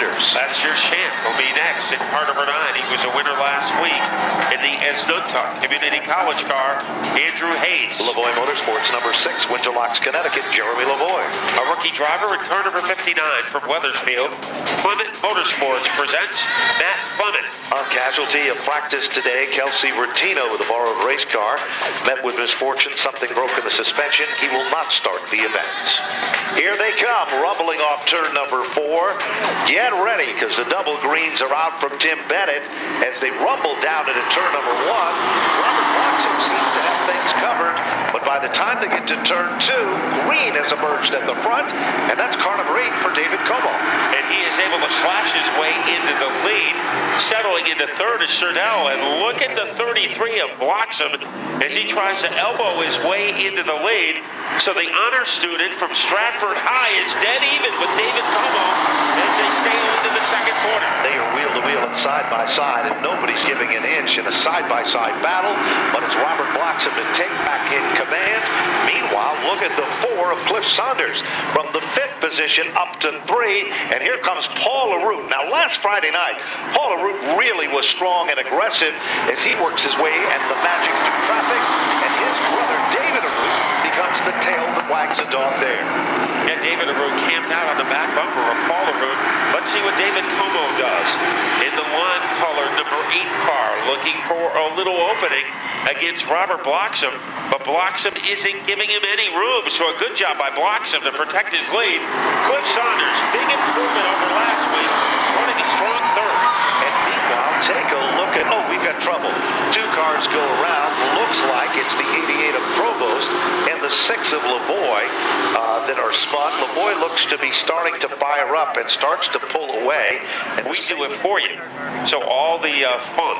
Saunders. That's your champ. Will be next in car number 9. He was a winner last week in the Esnuntuck Community College car, Andrew Hayes. Lavoie Motorsports, number 6, Winterlocks, Connecticut, Jeremy Lavoie. A rookie driver in car number 59 from Weathersfield. Clement Motorsports presents Matt Clement. Our casualty of practice today, Kelsey Bertino with a borrowed race car. Met with misfortune, something broke in the suspension. He will not start the event. Here they come, rumbling off turn number 4. Get ready, because the double greens are out from Tim Bennett as they rumble down into turn number 1. Robert Watson seems to have things covered, but by the time they get to turn 2, green has emerged at the front, and that's car number 8 for David Como. And he is able to slash his way into the lead. Settling into third is Sherdell, and look at the 33 of Bloxham as he tries to elbow his way into the lead. So the honor student from Stratford High is dead even with David Como as they sail into the second quarter. They are wheel to wheel and side by side, and nobody's giving an inch in a side by side battle, but it's Robert Bloxham to take back in command. Meanwhile, look at the 4 of Cliff Saunders from the 5th position up to 3, and here comes Paul LaRue. Now, last Friday night, Paul LaRue really was strong and aggressive as he works his way and the magic through traffic, and his brother David LaRue becomes the tail that wags the dog there. Yeah, David LaRue camped out on the back bumper of Paul LaRue. Let's see what David Como does in the lime color number 8 car, looking for a little opening against Robert Bloxham, but Bloxham isn't giving him any room, so a good job by Bloxham to protect his lead. Cliff Saunders, big improvement over last week, running a strong third. And meanwhile, take a look at, we've got trouble. 2 cars go around. Looks like it's the 88 of Provost and the 6 of Lavoie that are spun. Lavoie looks to be starting to fire up and starts to pull away. And we do it for you. So all the fun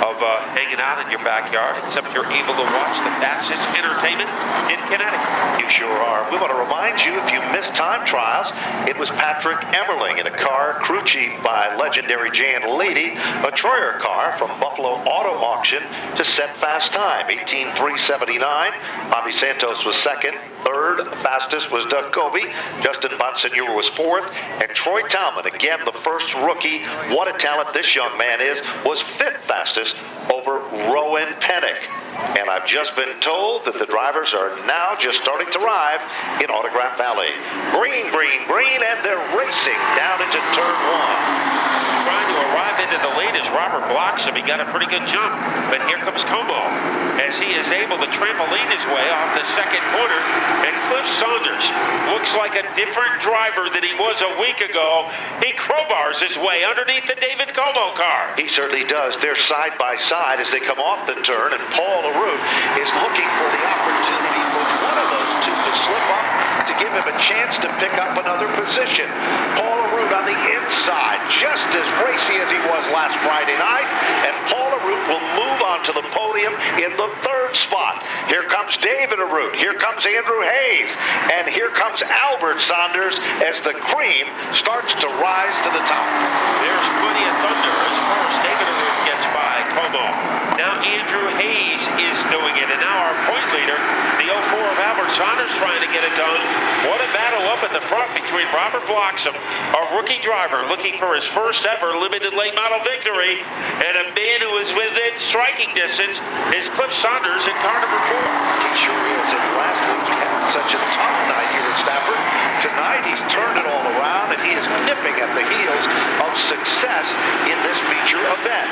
of hanging out in your backyard, except you're able to watch the fastest entertainment in Connecticut. You sure are. We want to remind you, if you missed time trials, it was Patrick Emmerling in a car crew chief by legendary Jan Lady, a Troyer car from Buffalo Auto Auction to set fast time, 18:379. Bobby Santos was second. Third fastest was Doug Kobe. Justin Bonsignor was 4th. And Troy Talman, again the first rookie, what a talent this young man is, was 5th fastest over Rowan Pennick. And I've just been told that the drivers are now just starting to arrive in Autograph Valley. Green, green, green, and they're racing down into turn 1. Trying to arrive into the lead is Robert Bloxham. He got a pretty good jump, but here comes Como as he is able to trampoline his way off the second corner. And Cliff Saunders looks like a different driver than he was a week ago. He crowbars his way underneath the David Como car. He certainly does. They're side by side as they come off the turn, and Paul LaRue is looking for the opportunity for one of those 2 to slip up to give him a chance to pick up another position. Paul LaRue on the inside, just as racy as he was last Friday night, and Paul LaRue will move on to the podium in the 3rd spot. Here comes David LaRue, here comes Andrew Hayes, and here comes Albert Saunders as the cream starts to rise to the top. There's plenty of thunder as far as David LaRue gets by Como. Now Andrew Hayes is doing it, and now our point leader, the 04 of Albert Saunders, trying to get it done. What a battle up at the front between Robert Bloxham, a rookie driver looking for his first ever limited late model victory, and a man who is within striking distance is Cliff Saunders in car number 4. He sure is, and last week he had such a tough night here at Stafford. Tonight he's turned it all around, and he is nipping at the heels of success in this feature event.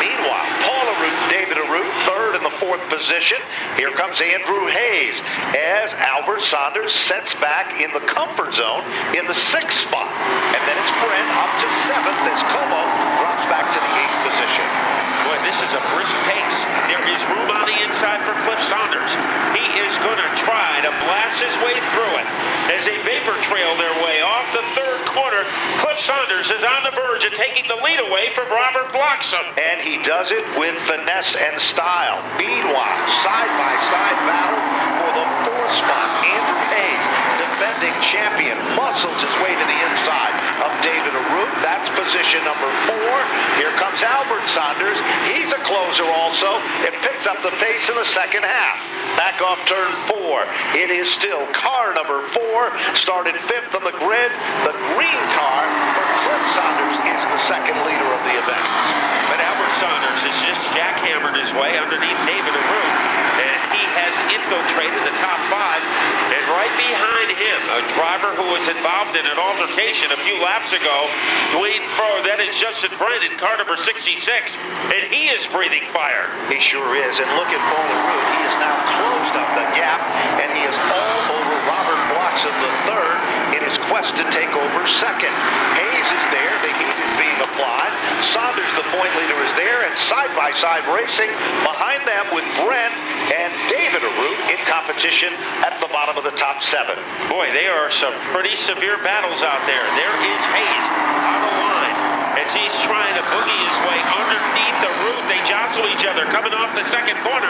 Meanwhile, Paul LaRue, David LaRue, 3rd in the 4th position. Here comes Andrew Hayes as Albert Saunders sets back in the comfort zone in the 6th spot. And then it's Brent up to 7th as Como drops back to the 8th position. Boy, this is a brisk pace. There is room on the inside for Cliff Saunders. He is going to try to blast his way through it as they vapor trail their way off the 3rd corner. Cliff Saunders is on the verge of taking the lead away from Robert Bloxham. And he does it with finesse and style. Meanwhile, side-by-side battle for the 4th spot. Andrew Hayes, defending champion, muscles his way to the inside of David LaRue. That's position number 4. Here comes Albert Saunders. He's a closer also. It picks up the pace in the second half. Back off turn 4. 4. It is still car number 4, started 5th on the grid. The green car for Cliff Saunders is the second leader of the event. But Albert Saunders has just jackhammered his way underneath David Arute, and he has infiltrated the top 5. And right behind him, a driver who was involved in an altercation a few laps ago, that is Justin Brent in car number 66, and he is breathing fire. He sure is, and look at Paul Arute. He has now closed up the gap, and he is all over Robert Bloxham III in his quest to take over second. Hayes is there, the heat is being applied. Saunders, the point leader, is there, and side-by-side racing behind them with Brent and David Arute in competition at the bottom of the top 7. Boy, there are some pretty severe battles out there. There is Hayes out of line as he's trying to boogie his way underneath the roof. They jostle each other coming off the second corner.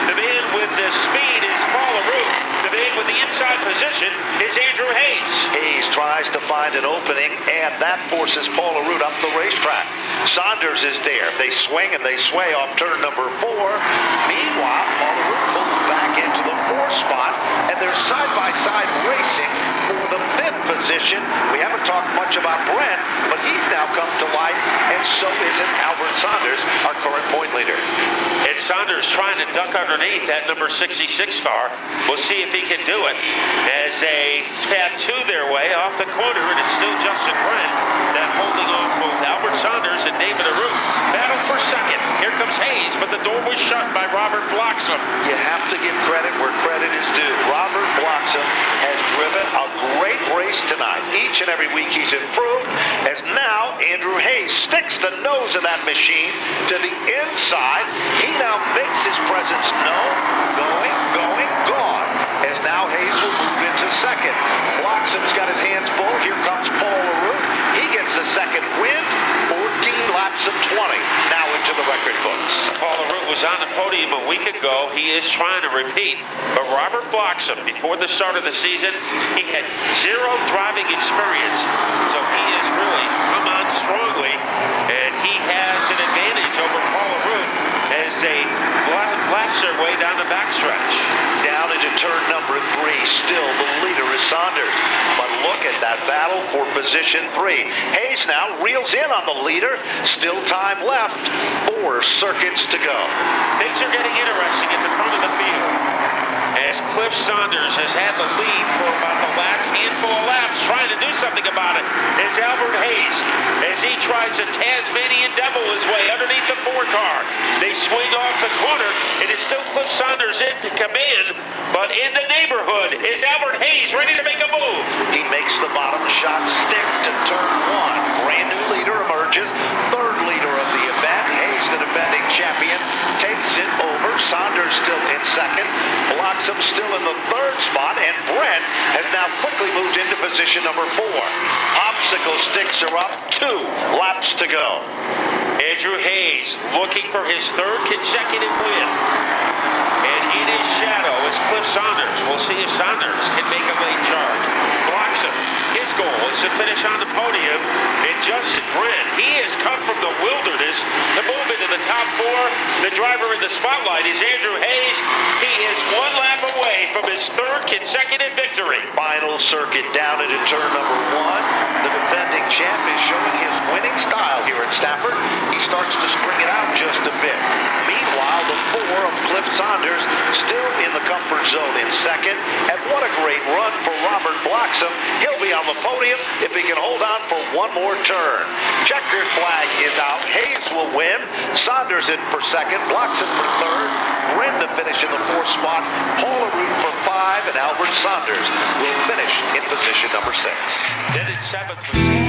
The man with the speed is Paul Arute. The man with the inside position is Andrew Hayes. Hayes tries to find an opening, and that forces Paul Arute up the racetrack. Saunders is there. They swing and they sway off turn number 4. Meanwhile, Paul Arute pulls back into the 4th spot, and they're side-by-side racing for the 5th position. We haven't talked much about Brent, but he's now come to light, and so isn't Albert Saunders, our current point leader. And Saunders trying to duck underneath that number 66 car. We'll see if he can do it as they tattoo their way off the corner, and it's still Justin Brent that holding off both Albert Saunders and David Arute. Battle for second. Here comes Hayes, but the door was shut by Robert Bloxham. You have to give credit where credit is due. Robert Bloxham has driven a great race tonight. Each and every week he's improved, as now Andrew Hayes sticks the nose of that machine to the inside. He now makes his presence known, gone, as now Hayes will move into second. Bloxham's got his hands full. Here comes Paul Arute. He gets the second win. 14 laps of 20 now into the record books. Paul Arute was on the podium a week ago. He is trying to repeat. But Robert Bloxham, before the start of the season, he had 0 driving experience. So he has really come on strongly, and he has an advantage over Paul Arute as they blast their way down the backstretch. Down into turn number 3, still the leader is Saunders. But look at that battle for position 3. Hayes now reels in on the leader. Still time left. 4 circuits to go. Things are getting interesting at the front of the field, as Cliff Saunders has had the lead for about the last handful of laps, trying to do something about it. It's Albert Hayes as he tries to Tasmanian devil his way underneath the 4 car. They swing off the corner. It is still Cliff Saunders in command, but in the neighborhood is Albert Hayes ready to make a move. He makes the bottom shot stick to turn 1. Brand new leader emerges. 3rd leader of the event. Hayes, the defending champion, takes it over. Saunders still in second. Bloxham still in the 3rd spot, and Brent has now quickly moved into position number 4. Obstacle sticks are up. 2 laps to go. Andrew Hayes looking for his 3rd consecutive win. And in his shadow is Cliff Saunders. We'll see if Saunders can make a late charge. Bloxham, his goal is to finish on the podium. And Justin Brent, he has come from the wilderness to move into the top 4. The driver in the spotlight is Andrew Hayes. He is 1 lap away from his 3rd consecutive victory. Final circuit down into turn number 1. The defending champ is showing his winning style here at Stafford. He starts to string it out just a bit. Meanwhile, the 4 of Cliff Saunders still in the comfort zone in second. And what a great run for Robert Bloxham. He'll be on the podium if he can hold on for 1 more turn. Checkered flag is out. Hayes will win. Saunders in for second. Bloxham for 3rd. Brent to finish in the 4th spot. Paul Arute for 5. And Albert Saunders will finish in position number 6. Then it's 7th.